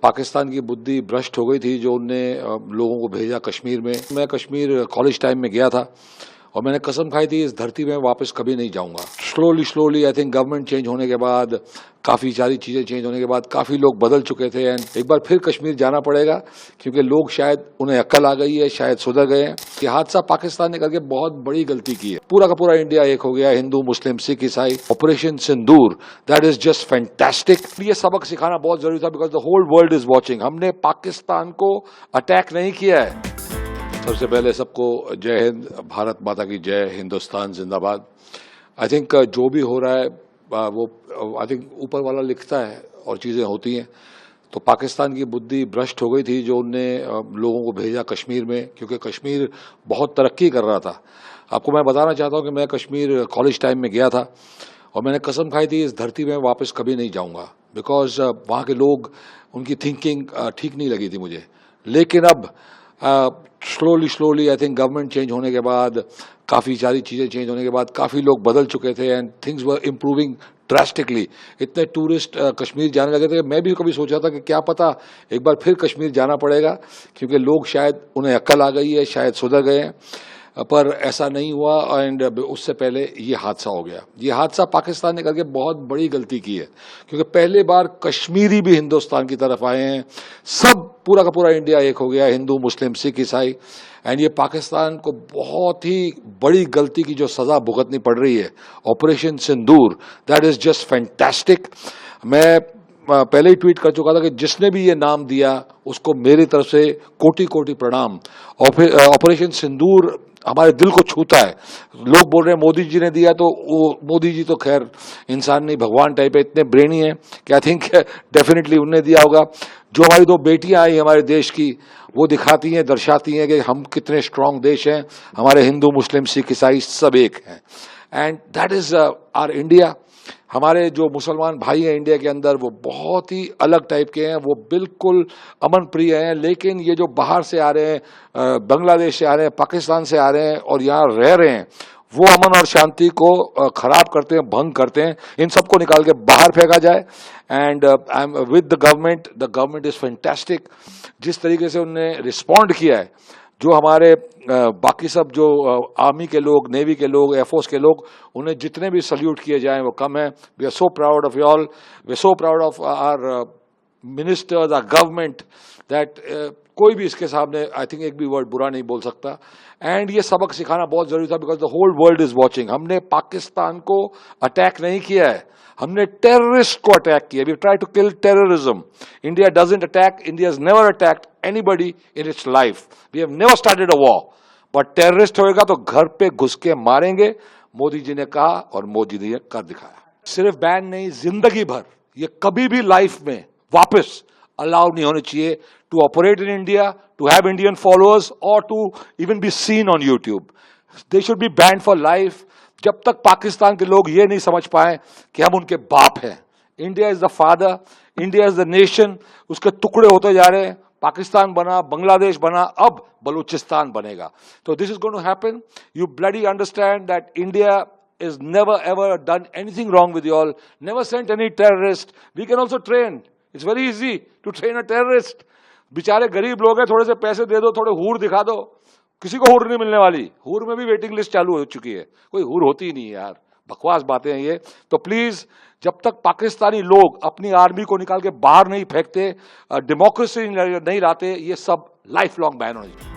पाकिस्तान की बुद्धि भ्रष्ट हो गई थी जो उनने लोगों को भेजा कश्मीर में। मैं कश्मीर कॉलेज टाइम में गया था और मैंने कसम खाई थी इस धरती में वापस कभी नहीं जाऊंगा। Slowly I think government change होने के बाद, काफ़ी सारी चीज़ें चेंज होने के बाद काफ़ी लोग बदल चुके थे एंड एक बार फिर कश्मीर जाना पड़ेगा क्योंकि लोग शायद उन्हें अक्ल आ गई है, शायद सुधर गए हैं। ये हादसा पाकिस्तान ने करके बहुत बड़ी गलती की है। पूरा का पूरा इंडिया एक हो गया, हिंदू मुस्लिम सिख ईसाई। Operation Sindoor, that is just fantastic. ये सबक सिखाना बहुत जरूरी था because the whole world is watching. हमने पाकिस्तान को अटैक नहीं किया है। सबसे पहले सबको जय हिंद, भारत माता की जय, हिंदुस्तान जिंदाबाद। आई थिंक जो भी हो रहा है वो आई थिंक ऊपर वाला लिखता है और चीज़ें होती हैं। तो पाकिस्तान की बुद्धि भ्रष्ट हो गई थी जो उनने लोगों को भेजा कश्मीर में क्योंकि कश्मीर बहुत तरक्की कर रहा था। आपको मैं बताना चाहता हूँ कि मैं कश्मीर कॉलेज टाइम में गया था और मैंने कसम खाई थी इस धरती में वापस कभी नहीं जाऊँगा बिकॉज वहाँ के लोग, उनकी थिंकिंग ठीक नहीं लगी थी मुझे। लेकिन अब slowly I think government change होने के बाद, काफ़ी सारी चीज़ें चेंज होने के बाद काफ़ी लोग बदल चुके थे and things were improving drastically. इतने टूरिस्ट कश्मीर जाने लगे थे। मैं भी कभी सोचा था कि क्या पता एक बार फिर कश्मीर जाना पड़ेगा क्योंकि लोग शायद उन्हें अक्ल आ गई है, शायद सुधर गए हैं, पर ऐसा नहीं हुआ एंड उससे पहले ये हादसा हो गया। ये हादसा पाकिस्तान ने करके बहुत बड़ी गलती की है क्योंकि पहले बार कश्मीरी भी हिंदुस्तान की तरफ आए हैं। सब पूरा का पूरा इंडिया एक हो गया, हिंदू मुस्लिम सिख ईसाई। एंड ये पाकिस्तान को बहुत ही बड़ी गलती की जो सज़ा भुगतनी पड़ रही है, operation Sindoor, that is just fantastic. मैं पहले ही ट्वीट कर चुका था कि जिसने भी ये नाम दिया उसको मेरी तरफ से कोटि कोटि प्रणाम। ऑपरेशन सिंदूर हमारे दिल को छूता है। लोग बोल रहे हैं मोदी जी ने दिया, तो वो मोदी जी तो खैर इंसान नहीं, भगवान टाइप है, इतने ब्रेनी हैं कि आई थिंक डेफिनेटली उनने दिया होगा। जो हमारी दो बेटियां आई हमारे देश की, वो दिखाती हैं, दर्शाती हैं कि हम कितने स्ट्रांग देश हैं। हमारे हिंदू मुस्लिम सिख ईसाई सब एक हैं and that is our India. हमारे जो मुसलमान भाई हैं इंडिया के अंदर, वो बहुत ही अलग टाइप के हैं, वो बिल्कुल अमन प्रिय हैं। लेकिन ये जो बाहर से आ रहे हैं, बांग्लादेश से आ रहे हैं, पाकिस्तान से आ रहे हैं और यहाँ रह रहे हैं, वो अमन और शांति को खराब करते हैं, भंग करते हैं। इन सबको निकाल के बाहर फेंका जाए and I am with the government is fantastic. जिस तरीके से उन्होंने रिस्पॉन्ड किया है, जो हमारे बाकी सब जो आर्मी के लोग, नेवी के लोग, एयरफोर्स के लोग, उन्हें जितने भी सल्यूट किए जाएं वो कम है। We are so proud of you all, we are so proud of our ministers, our government, that कोई भी इसके सामने आई थिंक एक भी वर्ड बुरा नहीं बोल सकता। एंड ये सबक सिखाना बहुत जरूरी था because the whole world is watching. हमने पाकिस्तान को अटैक नहीं किया है, हमने टेररिस्ट को अटैक किया। We try to kill terrorism. India doesn't attack, India has never attacked anybody in its life. We have never started a war. But terrorist होएगा तो घर पे घुस के मारेंगे, मोदी जी ने कहा और मोदी जी ने कर दिखाया। सिर्फ बैन नहीं, जिंदगी भर ये कभी भी लाइफ में वापस अलाउ नहीं होने चाहिए to operate in India, to have Indian followers और to even be seen on YouTube. They should be banned for life जब तक पाकिस्तान के लोग ये नहीं समझ पाए कि हम उनके बाप हैं। India is the father, India is the nation. उसके टुकड़े होते जा रहे हैं, पाकिस्तान बना, बांग्लादेश बना, अब बलूचिस्तान बनेगा। तो this is going to happen. You bloody understand that India is never ever done anything wrong with you all, never sent any terrorist. We can also train. It's very easy to train a terrorist. बेचारे गरीब लोग हैं, थोड़े से पैसे दे दो, थोड़े हूर दिखा दो, किसी को हूर नहीं मिलने वाली। हूर में भी वेटिंग लिस्ट चालू हो चुकी है, कोई हूर होती ही नहीं है यार, बकवास बातें हैं ये। तो प्लीज, जब तक पाकिस्तानी लोग अपनी आर्मी को निकाल के बाहर नहीं फेंकते, डेमोक्रेसी नहीं लाते, ये सब लाइफ लॉन्ग बैन होनी चाहिए।